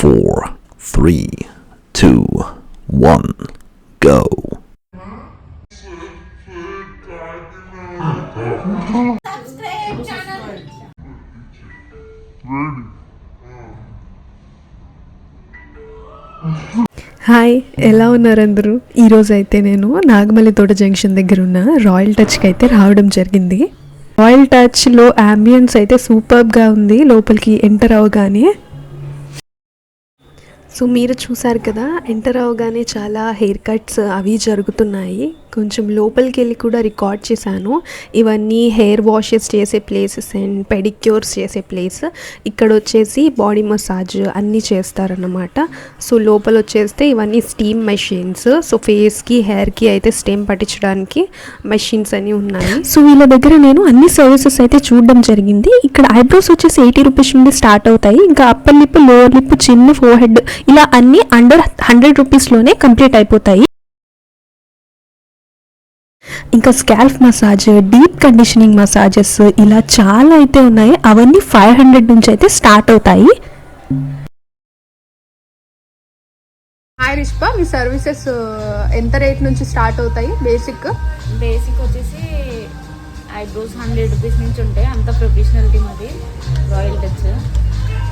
4, 3, 2, 1, go. Subscribe channel. Hi, ఎలా ఉన్నారు అందరూ? ఈరోజు అయితే నేను నాగమల్లి తోట జంక్షన్ దగ్గర ఉన్న రాయల్ టచ్కి అయితే రావడం జరిగింది. రాయల్ టచ్లో అంబియన్స్ అయితే సూపర్గా ఉంది లోపలికి ఎంటర్ అవగానే. సో మీరు చూసారు కదా, ఎంటర్ అవగానే చాలా హెయిర్ కట్స్ అవి జరుగుతున్నాయి. కొంచెం లోపలికి వెళ్ళి కూడా రికార్డ్ చేశాను. ఇవన్నీ హెయిర్ వాషెస్ చేసే ప్లేసెస్ అండ్ పెడిక్యూర్స్ చేసే ప్లేస్. ఇక్కడ వచ్చేసి బాడీ మసాజ్ అన్నీ చేస్తారన్నమాట. సో లోపల వచ్చేస్తే ఇవన్నీ స్టీమ్ మెషిన్స్. సో ఫేస్కి హెయిర్కి అయితే స్టీమ్ పట్టించడానికి మెషిన్స్ అన్నీ ఉన్నాయి. సో వీళ్ళ దగ్గర నేను అన్ని సర్వీసెస్ అయితే చూడడం జరిగింది. ఇక్కడ ఐబ్రోస్ వచ్చేసి 80 రూపీస్ నుండి స్టార్ట్ అవుతాయి. ఇంకా అప్పర్ లిప్, లోవర్ లిప్, చిన్న ఫోర్ హెడ్ ఇలా అన్నీ అండర్ 100 రూపీస్లోనే కంప్లీట్ అయిపోతాయి. ఇంకా scalp massage, deep conditioning massages ఇలా చాలా అయితే ఉన్నాయి. అవన్నీ 500 నుంచి అయితే స్టార్ట్ అవుతాయి. హాయ్ రిష్పా, మీ సర్వీసెస్ ఎంత రేట్ నుంచి స్టార్ట్ అవుతాయి? బేసిక్ వచ్చేసి ఐబ్రోస్ 100 రూపీస్ నుంచి ఉంటాయి. అంత ప్రొఫెషనల్ మాది రాయల్ టచ్.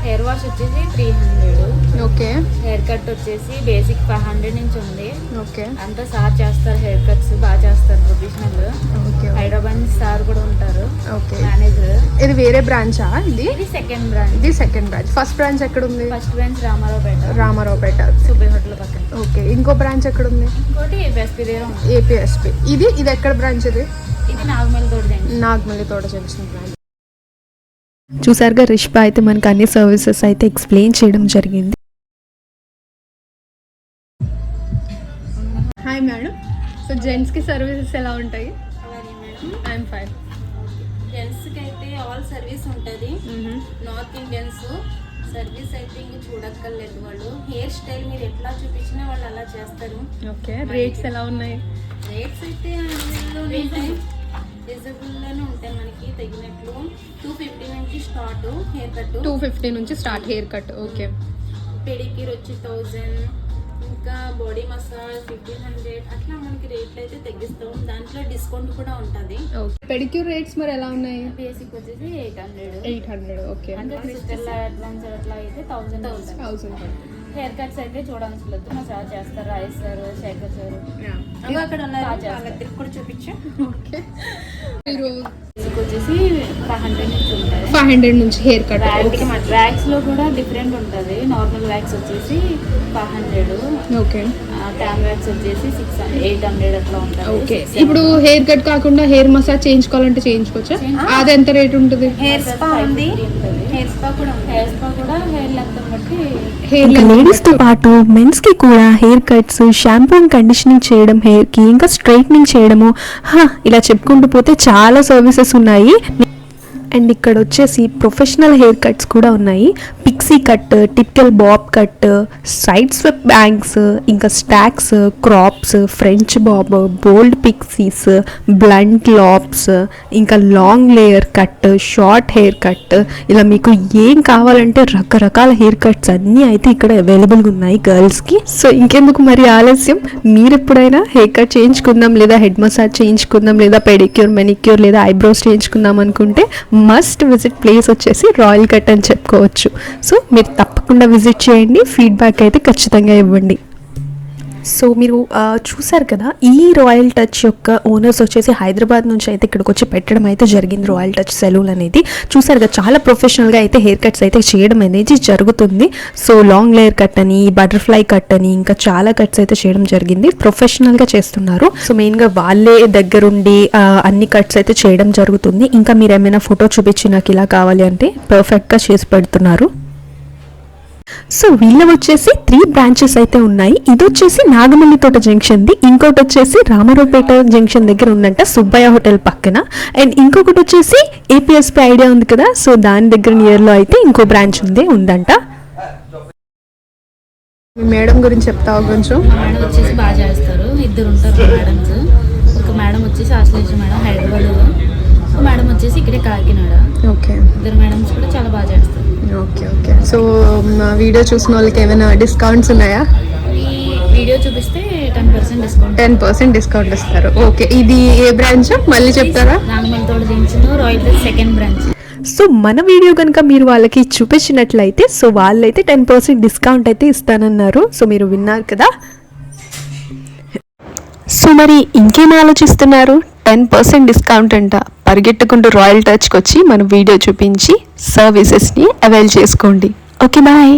హెయిర్ వాష్ వచ్చేసి 300. ఓకే. హెయిర్ కట్ వచ్చేసి బేసిక్ 500 నుంచి ఉంది. ఓకే. అంతా సార్ చేస్తారు, హెయిర్ కట్స్ బాగా చేస్తారు, ప్రొఫెషనల్. ఓకే. హైదరాబాద్ సార్ కూడా ఉంటారు, ఓకే, మేనేజర్. ఇది వేరే బ్రాంచా? ఇది సెకండ్ బ్రాంచ్. ఇది సెకండ్ బ్రాంచ్. ఫస్ట్ బ్రాంచ్ ఎక్కడ ఉంది? First branch Ramaraopeta. Ramaraopeta Subbaiah hotel పక్కన. ఓకే. ఇంకో బ్రాంచ్ ఎక్కడ ఉంది? ఇంకోటి ఏపీఎస్పీ దగ్గర ఉంది. ఏపీఎస్పీ. ఇది ఎక్కడ బ్రాంచ్? ఇది నాగమల్లి తోట జంక్షన్. నాగమల్లి తోట జంక్షన్ బ్రాంచ్. చూసారుగా, రిష్పా అయితే మనకు అన్ని సర్వీసెస్ అయితే ఎక్స్ప్లెయిన్ చేయడం జరిగింది. Hi madam. సో జెంట్స్కి సర్వీసెస్ ఎలా ఉంటాయి? అలాగే మేడం. I'm fine. జెంట్స్కి అయితే ఆల్ సర్వీస్ ఉంటుంది. నార్త్ ఇండియన్స్ సర్వీస్ అయితే ఇంక చూడక్కర్లేదు. వాళ్ళు హెయిర్ స్టైల్ మీరు ఎట్లా చూపించినా వాళ్ళు అలా చేస్తారు. ఓకే. రేట్స్ ఎలా ఉన్నాయి? రేట్స్ అయితే రీజనబుల్లోనే ఉంటాయి మనకి తగినట్లు. 250 నుంచి స్టార్ట్ హెయిర్ కట్. 250 నుంచి start hair cut. Okay. Pedicure వచ్చి 1000, ఇంకా బాడీ మసాజ్ 1500. అట్లా మనకి రేట్లు అయితే తగ్గిస్తాం. దాంట్లో డిస్కౌంట్ కూడా ఉంటుంది. ఓకే. పెడిక్యూర్ రేట్స్ మరి ఎలా ఉన్నాయి? బేసిక్ వచ్చేసి 800. 800. ఓకే. అంటే సిస్టర్ల అడ్వాన్స్ అట్లా అయితే 1000. హెయిర్ కట్స్ అయితే చూడాల్సిన లేదు, మసాజ్ చేస్తారు. రాజేష్ సార్, శేఖర్ సార్ అక్కడ ఉన్నారు, కూడా చూపించు. ఓకే. మీరు వచ్చేసి 500 నుంచి ఉంటాయి. 500 నుంచి హెయిర్ కట్. వ్యాక్స్ లో కూడా డిఫరెంట్ ఉంటుంది. నార్మల్ వ్యాక్స్ వచ్చేసి 500. ఓకే. ట్యాన్ వ్యాక్స్ వచ్చేసి 800 అట్లా ఉంటుంది. ఓకే. ఇప్పుడు హెయిర్ కట్ కాకుండా హెయిర్ మసాజ్ చేయించుకోవాలంటే చేయించుకోవచ్చా? అది ఎంత రేట్ ఉంటుంది? హెయిర్ స్పా ఉంది. హెయిర్ స్పా కూడా హెయిర్ లెంత్ బట్టి ఇంకా లేడీస్ తో పాటు మెన్స్ కి కూడా hair cuts, shampoo and conditioning చేయడం, హెయిర్ కి ఇంకా స్ట్రైట్నింగ్ చేయడము, ఇలా చెప్పుకుంటూ పోతే చాలా సర్వీసెస్ ఉన్నాయి. అండ్ ఇక్కడ వచ్చేసి ప్రొఫెషనల్ హెయిర్ కట్స్ కూడా ఉన్నాయి. Pixie cut, typical Bob cut, side swept bangs, ఇంకా స్టాక్స్, క్రాప్స్, ఫ్రెంచ్ బాబ్, బోల్డ్ పిక్సీస్, బ్లంట్ లాప్స్, ఇంకా long layer cut, short hair cut, ఇలా మీకు ఏం కావాలంటే రకరకాల హెయిర్ కట్స్ అన్నీ అయితే ఇక్కడ అవైలబుల్గా ఉన్నాయి గర్ల్స్కి. సో ఇంకెందుకు మరి ఆలస్యం, మీరు ఎప్పుడైనా హెయిర్ కట్ చేయించుకుందాం, లేదా హెడ్ మసాజ్ చేయించుకుందాం, లేదా పెడిక్యూర్, మెనిక్యూర్, లేదా ఐబ్రోస్ చేయించుకుందాం అనుకుంటే మస్ట్ విజిట్ ప్లేస్ వచ్చేసి రాయల్ కట్ అని చెప్పుకోవచ్చు. సో మీరు తప్పకుండా విజిట్ చేయండి, ఫీడ్బ్యాక్ అయితే ఖచ్చితంగా ఇవ్వండి. సో మీరు చూసారు కదా, ఈ రాయల్ టచ్ యొక్క ఓనర్స్ వచ్చేసి హైదరాబాద్ నుంచి అయితే ఇక్కడికి వచ్చి పెట్టడం అయితే జరిగింది. రాయల్ టచ్ సెలూన్ అనేది చూసారు కదా, చాలా ప్రొఫెషనల్గా అయితే హెయిర్ కట్స్ అయితే చేయడం అనేది జరుగుతుంది. సో లాంగ్ లేయర్ కట్ అని, బటర్ఫ్లై కట్ అని, ఇంకా చాలా కట్స్ అయితే చేయడం జరిగింది. ప్రొఫెషనల్గా చేస్తున్నారు. సో మెయిన్గా వాళ్ళే దగ్గరుండి అన్ని కట్స్ అయితే చేయడం జరుగుతుంది. ఇంకా మీరు ఏమైనా ఫోటో చూపించి నాకు ఇలా కావాలి అంటే పర్ఫెక్ట్గా చేసి పెడుతున్నారు. సో వీళ్ళ వచ్చేసి 3 బ్రాంచెస్ అయితే ఉన్నాయి. ఇది వచ్చేసి నాగమల్లి తోట జంక్షన్ది, ఇంకోటి వచ్చేసి రామారావుపేట జంక్షన్ దగ్గర ఉందంట, సుబ్బయ్య హోటల్ పక్కన. అండ్ ఇంకొకటి వచ్చేసి ఏపీఎస్పీ ఐడియా ఉంది కదా, సో దాని దగ్గర నియర్లో అయితే ఇంకో బ్రాంచ్ ఉందంట. మేడం గురించి చెప్తావా కొంచెం? మేడం వచ్చేసి బాగా చేస్తారు. 2 ఉంటారు మేడమ్స్. ఒక మేడం వచ్చేసి ఆశ్లేష మేడం హైదరాబాద్. మేడం వచ్చేసి ఇక్కడే కాకినాడ. ఓకే ఇద్దరు మేడమ్స్ కూడా చాలా బాగా చేస్తారు. Okay okay. సో మా వీడియో చూసిన వాళ్ళకి ఏమైనా డిస్కౌంట్స్ ఉన్నాయా? ఈ వీడియో చూపిస్తే 10% డిస్కౌంట్. 10% డిస్కౌంట్ ఇస్తారు. ఓకే, ఇది ఏ బ్రాంచ్ మళ్ళీ చెప్తారా? Nagamalthodu junction, royal second branch. So మన వీడియో కనుక మీరు వాళ్ళకి చూపించినట్లయితే సో వాళ్ళైతే 10% డిస్కౌంట్ అయితే ఇస్తానన్నారు. సో మీరు విన్నారు కదా. సో మరి ఇంకేం ఆలోచిస్తున్నారు? 10% డిస్కౌంట్ అంట. పరిగెట్టుకుంటూ రాయల్ టచ్కి వచ్చి మన వీడియో చూపించి సర్వీసెస్ని అవైల్ చేసుకోండి. Okay bye.